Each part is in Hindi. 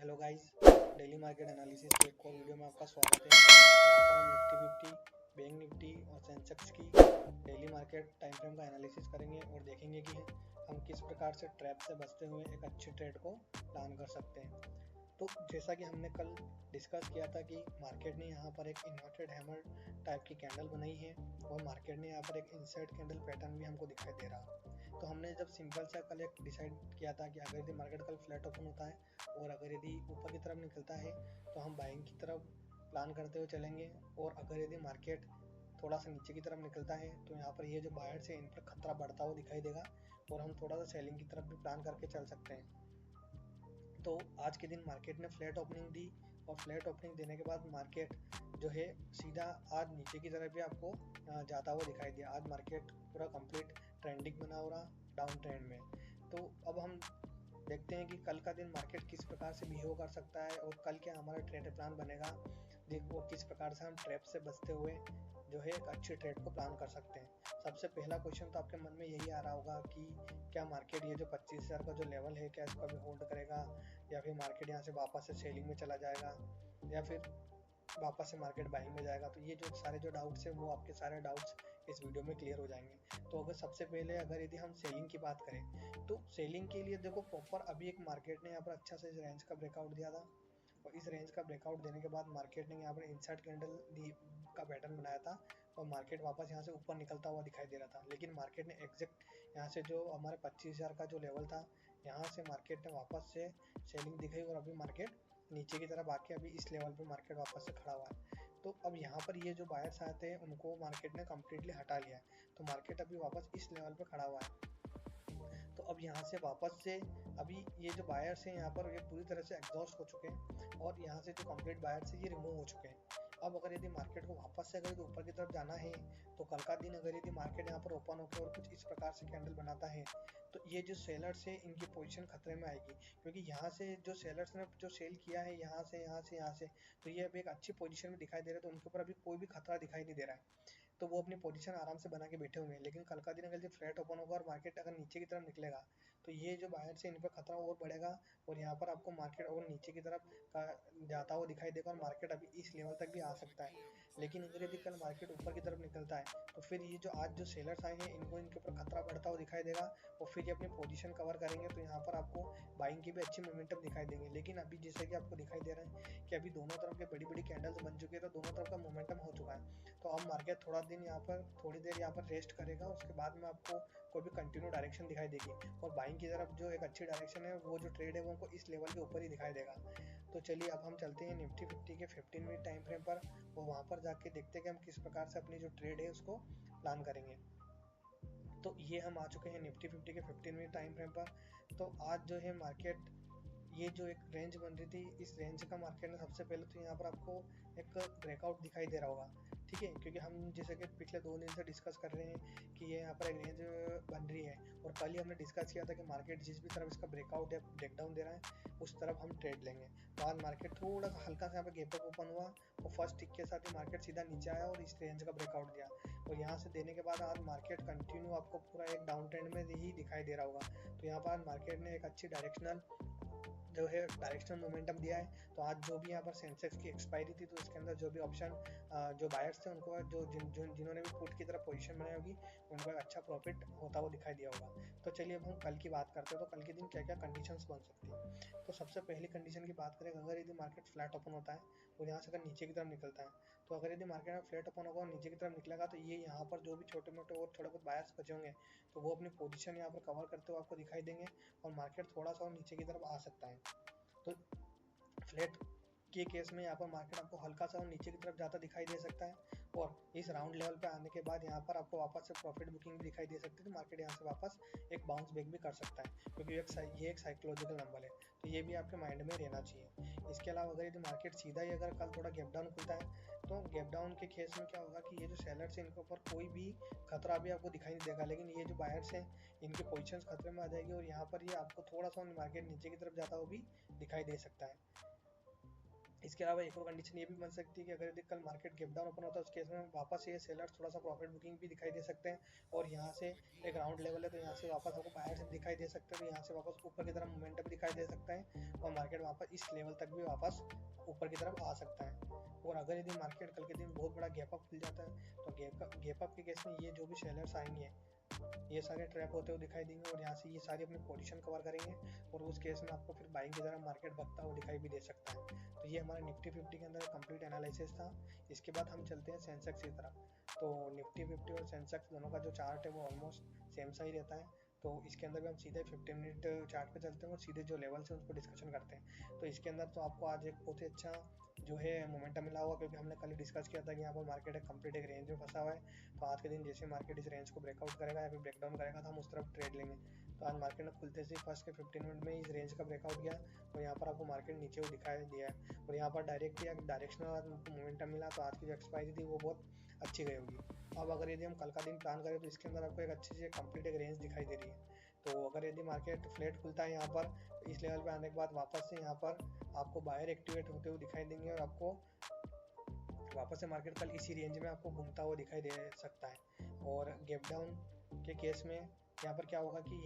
Hello guys, daily market analysis के एक और वीडियो में आपका स्वागत है। यहाँ पर हम निफ्टी 50, बैंक निफ्टी और सेंसेक्स की डेली मार्केट टाइम फ्रेम का एनालिसिस करेंगे और देखेंगे कि हम किस प्रकार से ट्रैप से बचते हुए एक अच्छी ट्रेड को प्लान कर सकते हैं। तो जैसा कि हमने कल डिस्कस किया था कि मार्केट ने यहाँ पर एक इन्वर्टेड हैमर टाइप की कैंडल बनाई है और मार्केट ने यहाँ पर एक इनसाइड कैंडल पैटर्न भी हमको दिखाई दे रहा। तो हमने जब सिंपल सा कल एक डिसाइड किया था कि अगर यदि मार्केट कल फ्लैट ओपन होता है और अगर यदि ऊपर की तरफ निकलता है तो हम बाइंग की तरफ प्लान करते हुए चलेंगे, और अगर यदि मार्केट थोड़ा सा नीचे की तरफ निकलता है तो यहाँ पर ये जो बायर्स है इन पर खतरा बढ़ता हुआ दिखाई देगा और हम थोड़ा सा सेलिंग की तरफ भी प्लान करके चल सकते हैं। तो आज के दिन मार्केट ने फ्लैट ओपनिंग दी और फ्लैट ओपनिंग देने के बाद मार्केट जो है सीधा आज नीचे की तरफ भी आपको जाता हुआ दिखाई दिया। आज मार्केट पूरा कंप्लीट ट्रेंडिंग बना हो रहा डाउन ट्रेंड में। तो अब हम देखते हैं कि कल का दिन मार्केट किस प्रकार से बिहेव कर सकता है और कल क्या हमारा ट्रेड प्लान बनेगा, देखो किस प्रकार से हम ट्रैप से बचते हुए जो है एक अच्छी ट्रेड को प्लान कर सकते हैं। सबसे पहला क्वेश्चन तो आपके मन में यही आ रहा होगा कि क्या मार्केट ये जो 25,000 का जो लेवल है क्या इसको अभी होल्ड करेगा, या फिर मार्केट यहाँ से वापस से सेलिंग में चला जाएगा, या फिर वापस से मार्केट बाइंग में जाएगा। तो ये जो सारे जो डाउट्स है वो आपके सारे डाउट्स इस वीडियो में क्लियर हो जाएंगे। तो अगर सबसे पहले अगर यदि हम सेलिंग की बात करें तो सेलिंग के लिए देखो प्रॉपर अभी एक मार्केट ने यहाँ पर अच्छा से इस रेंज का ब्रेकआउट दिया था और इस रेंज का ब्रेकआउट देने के बाद मार्केट ने यहाँ पर इनसाइड कैंडल का पैटर्न बनाया था और मार्केट वापस यहाँ से ऊपर निकलता हुआ दिखाई दे रहा था। लेकिन मार्केट ने एग्जैक्ट यहाँ से जो हमारे 25,000 का जो लेवल था यहाँ से मार्केट ने वापस से सेलिंग दिखाई और अभी मार्केट नीचे की तरफ आके अभी इस लेवल पे मार्केट वापस से खड़ा हुआ है। तो अब यहाँ पर ये जो बायर्स आते हैं उनको मार्केट ने कम्प्लीटली हटा लिया है, तो मार्केट अभी वापस इस लेवल पे खड़ा हुआ है। तो अब यहाँ से वापस से अभी ये जो बायर्स हैं यहाँ पर ये पूरी तरह से एग्जॉस्ट हो चुके हैं और यहाँ से जो कंप्लीट बायर्स है ये रिमूव हो चुके हैं। अब अगर यदि मार्केट को वापस से अगर ऊपर की तरफ जाना है तो कल का दिन अगर यदि मार्केट यहाँ पर ओपन होकर और कुछ इस प्रकार से कैंडल बनाता है तो ये जो सेलर्स है इनकी पोजीशन खतरे में आएगी, क्योंकि यहाँ से जो सेलर्स ने जो सेल किया है यहाँ से तो ये अभी एक अच्छी पोजीशन में दिखाई दे रहा है, तो उनके ऊपर अभी कोई भी खतरा दिखाई नहीं दे रहा है, तो वो अपनी पोजीशन आराम से बना के बैठे हुए हैं। लेकिन कल का दिन अगर जो फ्लैट ओपन होगा और मार्केट अगर नीचे की तरफ निकलेगा तो ये जो बाहर से इन पर खतरा और बढ़ेगा और यहाँ पर आपको मार्केट और नीचे की तरफ जाता हुआ दिखाई देगा और मार्केट अभी इस लेवल तक भी आ सकता है। लेकिन अगर यदि कल मार्केट ऊपर की तरफ निकलता है तो फिर ये जो आज जो सेलर्स आए हैं इनको इनके ऊपर खतरा बढ़ता हुआ दिखाई देगा और फिर ये अपनी पोजीशन कवर करेंगे, तो यहाँ पर आपको बाइंग की भी अच्छी मोमेंटम दिखाई देंगे। लेकिन अभी जैसे कि आपको दिखाई दे रहा है कि अभी दोनों तरफ के बड़ी बड़ी कैंडल्स बन चुकी है, तो दोनों तरफ का मोमेंटम हो चुका है। तो अब मार्केट थोड़ा दिन यहाँ पर थोड़ी देर यहाँ पर रेस्ट करेगा, उसके बाद में आपको कोई भी कंटिन्यू डायरेक्शन दिखाई देगी और बाइंग की तरफ जो एक अच्छी डायरेक्शन है वो जो ट्रेड है वो हमको इस लेवल के ऊपर ही दिखाई देगा। तो चलिए अब हम चलते हैं निफ्टी 50 के 15 मिनट टाइम फ्रेम पर और वहाँ पर जाके देखते हैं कि हम किस प्रकार से अपनी जो ट्रेड है उसको प्लान करेंगे। तो ये हम आ चुके हैं निफ्टी 50 के 15 मिनट टाइम फ्रेम पर। तो आज जो है मार्केट ये जो एक रेंज बन रही थी इस रेंज का मार्केट ने सबसे पहले तो यहाँ पर आपको एक ब्रेकआउट दिखाई दे रहा होगा, ठीक है, क्योंकि हम जैसे कि पिछले 2 दिन से डिस्कस कर रहे हैं कि ये यहाँ पर एक रेंज बन रही है और कल ही हमने डिस्कस किया था कि मार्केट जिस भी तरफ इसका ब्रेकआउट या ब्रेकडाउन दे रहा है उस तरफ हम ट्रेड लेंगे। तो आज मार्केट थोड़ा सा हल्का सा यहाँ पर गैप अप ओपन हुआ और फर्स्ट टिक के साथ ही मार्केट सीधा नीचे आया और इस रेंज का ब्रेकआउट दिया और यहाँ से देने के बाद आज मार्केट कंटिन्यू आपको पूरा एक डाउन ट्रेंड में ही दिखाई दे रहा होगा। तो यहाँ पर आज मार्केट ने एक अच्छी डायरेक्शनल जो है डायरेक्शनल मोमेंटम दिया है। तो आज जो भी यहाँ पर सेंसेक्स की एक्सपायरी थी तो इसके अंदर जो भी ऑप्शन जो बायर्स थे उनको जिन्होंने भी पुट की तरफ पोजीशन बनाई होगी उनको एक अच्छा प्रॉफिट होता हुआ दिखाई दिया होगा। तो चलिए अब हम कल की बात करते हैं, तो कल के दिन क्या क्या कंडीशंस बन सकती है। तो सबसे पहली कंडीशन की बात करें, अगर यदि मार्केट फ्लैट ओपन होता है और यहाँ से अगर नीचे की तरफ निकलता है, तो अगर यदि मार्केट में फ्लैट ओपन होगा और नीचे की तरफ निकलेगा तो ये यहाँ पर जो भी छोटे मोटे और थोड़े बहुत बायर्स बचे होंगे तो वो अपनी पोजीशन यहाँ पर कवर करते हुए आपको दिखाई देंगे और मार्केट थोड़ा सा और नीचे की तरफ आ सकता है। तो फ्लैट के केस में यहाँ पर मार्केट आपको हल्का सा और नीचे की तरफ जाता दिखाई दे सकता है और इस राउंड लेवल पे आने के बाद यहाँ पर आपको वापस से प्रॉफिट बुकिंग भी दिखाई दे सकती है, तो मार्केट यहाँ से वापस एक बाउंस बैक भी कर सकता है, क्योंकि ये एक साइकोलॉजिकल नंबर है, तो ये भी आपके माइंड में रहना चाहिए। इसके अलावा अगर यदि मार्केट सीधा ही अगर कल थोड़ा गैप डाउन खुलता है तो गैप डाउन के केस में क्या होगा कि ये जो सेलर्स हैं इनके ऊपर कोई भी खतरा भी आपको दिखाई नहीं देगा, लेकिन ये जो बायर्स हैं इनकी पोजीशंस खतरे में आ जाएगी और यहाँ पर ये आपको थोड़ा सा मार्केट नीचे की तरफ जाता हुआ भी दिखाई दे सकता है। इसके अलावा एक और कंडीशन ये भी बन सकती है कि अगर यदि कल मार्केट गैप डाउन ओपन होता है उस केस में वापस ये सेलर्स थोड़ा सा प्रॉफिट बुकिंग भी दिखाई दे सकते हैं, और यहाँ से एक राउंड लेवल है तो यहाँ से वापस आपको बायर्स दिखाई दे सकते हैं, तो यहाँ से वापस ऊपर की तरफ मोमेंटम दिखाई दे सकता है और मार्केट वापस इस लेवल तक भी वापस ऊपर की तरफ आ सकता है। और अगर यदि मार्केट कल के दिन बहुत बड़ा गैप अप खुल जाता है तो गैप अप के केस में ये जो भी सेलर्स आएंगे ये सारे ट्रैप होते हुए दिखाई देंगे और यहाँ से ये सारी अपनी पोजीशन कवर करेंगे और उस केस में आपको फिर बाइंग की तरह मार्केट भगता हुआ दिखाई भी दे सकता है। तो ये हमारा निफ्टी 50 के अंदर कंप्लीट एनालिसिस था। इसके बाद हम चलते हैं सेंसेक्स की तरफ। तो निफ्टी 50 और सेंसेक्स दोनों का जो चार्ट है वो ऑलमोस्ट सेम सा ही रहता है, तो इसके अंदर भी हम सीधे 15 मिनट चार्ट पे चलते हैं और सीधे जो लेवल्स हैं उसको डिस्कशन करते हैं। तो इसके अंदर तो आपको आज एक बहुत ही अच्छा जो है मोमेंटम मिला होगा, क्योंकि हमने कल ही डिस्कस किया था कि यहाँ पर मार्केट एक कंप्लीट एक रेंज में फंसा हुआ है। तो आज के दिन जैसे मार्केट इस रेंज को ब्रेकआउट करेगा या फिर ब्रेकडाउन करेगा तो हम उस तरफ ट्रेड लेंगे। तो आज मार्केट ने खुलते से फर्स्ट के 15 मिनट में इस रेंज का ब्रेकआउट किया और यहाँ पर आपको मार्केट नीचे वो दिखाई दिया है और यहाँ पर डायरेक्टली एक डायरेक्शनल मोमेंटम मिला, तो आज की जो एक्सपायरी थी वो बहुत अच्छी गई होगी। अब अगर यदि हम कल का दिन प्लान करें तो इसके अंदर आपको एक अच्छी सी कंप्लीट एक रेंज दिखाई दे रही है। तो अगर यदि मार्केट फ्लैट खुलता है यहाँ पर इस लेवल पे आने के बाद वापस से यहाँ पर आपको बायर एक्टिवेट होते हुए दिखाई देंगे और आपको वापस से मार्केट कल इसी रेंज में आपको घूमता हुआ दिखाई दे सकता है। और गैप डाउन के केस में यहाँ पर क्या होगा कि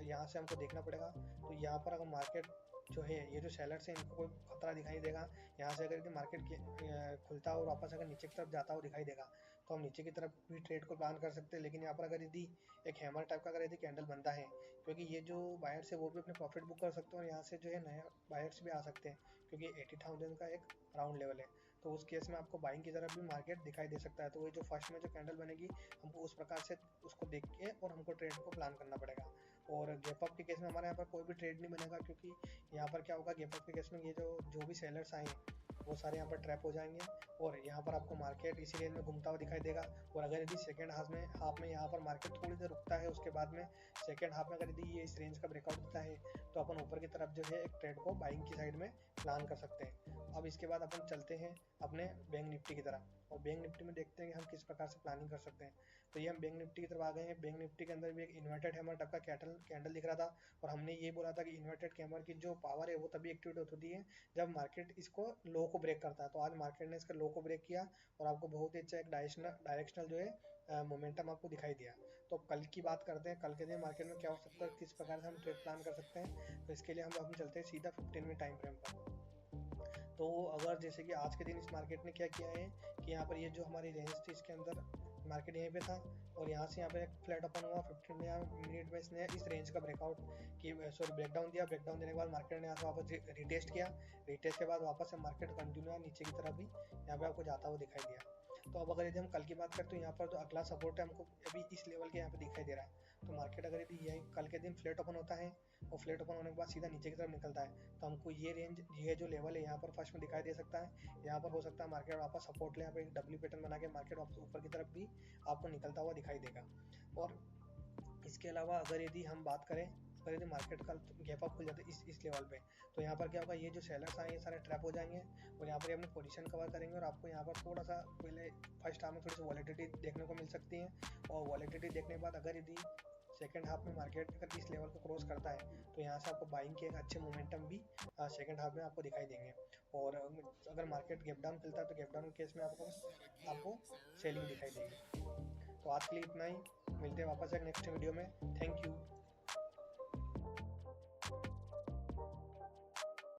यहाँ से हमको देखना पड़ेगा। तो यहाँ पर अगर मार्केट जो है ये जो सेलर्स हैं इनको कोई खतरा दिखाई देगा, यहाँ से अगर यदि मार्केट खुलता और वापस अगर नीचे की तरफ जाता हुआ दिखाई देगा तो हम नीचे की तरफ भी ट्रेड को प्लान कर सकते हैं। लेकिन यहाँ पर अगर यदि एक हैमर टाइप का अगर यदि कैंडल बनता है, क्योंकि ये जो बायर्स है वो भी अपने प्रॉफिट बुक कर सकते हैं और यहाँ से जो है नए बायर्स भी आ सकते हैं, क्योंकि 80,000 का एक राउंड लेवल है। तो उस केस में आपको बाइंग की तरफ भी मार्केट दिखाई दे सकता है। तो ये जो फर्स्ट में जो कैंडल बनेगी हमको उस प्रकार से उसको देख के और हमको ट्रेड को प्लान करना पड़ेगा। और गैप अप के केस में हमारे यहाँ पर कोई भी ट्रेड नहीं बनेगा, क्योंकि यहाँ पर क्या होगा गैप अप के केस में ये जो भी सेलर्स आए वो सारे यहाँ पर ट्रैप हो जाएंगे और यहाँ पर आपको मार्केट इसी रेंज में घूमता हुआ दिखाई देगा। और अगर यदि सेकेंड हाफ में यहाँ पर मार्केट थोड़ी देर रुकता है उसके बाद में सेकेंड हाफ में अगर यदि ये इस रेंज का ब्रेकआउट देता है तो अपन ऊपर की तरफ जो है एक ट्रेड को बाइंग की साइड में प्लान कर सकते हैं। अब इसके बाद अपन चलते हैं अपने बैंक निफ्टी की तरफ और बैंक निफ्टी में देखते हैं कि हम किस प्रकार से प्लानिंग कर सकते हैं। तो ये हम बैंक निफ्टी की तरफ आ गए हैं। बैंक निफ्टी के अंदर भी एक इन्वर्टेड हैमर टाइप का कैंडल दिख रहा था और हमने ये बोला था कि इन्वर्टेड हैमर की जो पावर है वो तभी एक्टिवेट होती है जब मार्केट इसको लो को ब्रेक करता है। तो आज मार्केट ने इसका लो को ब्रेक किया और आपको बहुत ही अच्छा एक डायरेक्शनल जो है मोमेंटम आपको दिखाई दिया। तो कल की बात करते हैं, कल के दिन मार्केट में क्या हो सकता है, किस प्रकार से हम ट्रेड प्लान कर सकते हैं। तो इसके लिए हम चलते हैं सीधा 15 मिनट टाइम फ्रेम पर। तो अगर जैसे कि आज के दिन इस मार्केट ने क्या किया है कि यहाँ पर ये जो हमारी रेंज थी इसके अंदर मार्केट यहीं पे था और यहाँ से यहाँ पे एक फ्लैट ओपन हुआ 15 मिनट में इसने इस रेंज का ब्रेकडाउन दिया। ब्रेकडाउन देने के बाद मार्केट ने यहाँ से वापस रिटेस्ट किया। रिटेस्ट के बाद वापस से मार्केट कंटिन्यू नीचे की तरफ भी यहाँ पे आपको जाता हुआ दिखाई दिया। तो अब अगर यदि हम कल की बात करें तो यहाँ पर जो अगला सपोर्ट है हमको अभी इस लेवल के यहाँ पे दिखाई दे रहा है। तो मार्केट अगर यदि यही कल के दिन फ्लैट ओपन होता है और फ्लैट ओपन होने के बाद सीधा नीचे की तरफ निकलता है तो हमको ये रेंज ये जो लेवल है यहाँ पर फर्स्ट में दिखाई दे सकता है। यहाँ पर हो सकता है मार्केट वापस सपोर्ट ले, यहाँ पे एक डब्ल्यू पैटर्न बना के मार्केट वापस ऊपर की तरफ भी आपको निकलता हुआ दिखाई देगा। और इसके अलावा अगर यदि हम बात करें अगर यदि मार्केट का गैप अप खुल जाता है इस लेवल पे तो यहाँ पर क्या होगा, ये जो सेलर्स आए ये सारे ट्रैप हो जाएंगे और यहाँ पर अपनी पोजीशन कवर करेंगे और आपको यहाँ पर थोड़ा सा पहले फर्स्ट हाफ में थोड़ी सी वॉलेटिलिटी देखने को मिल सकती है। और वॉलेटिलिटी देखने के बाद अगर यदि सेकेंड हाफ में मार्केट अगर इस लेवल को क्रॉस करता है तो यहाँ से आपको बाइंग के एक अच्छे मोमेंटम भी सेकेंड हाफ में आपको दिखाई देंगे। और अगर मार्केट गैप डाउन खुलता है तो गैप डाउन के केस में आपको सेलिंग दिखाई देगी। तो आज के लिए इतना ही, मिलते हैं वापस एक नेक्स्ट वीडियो में। Thank you.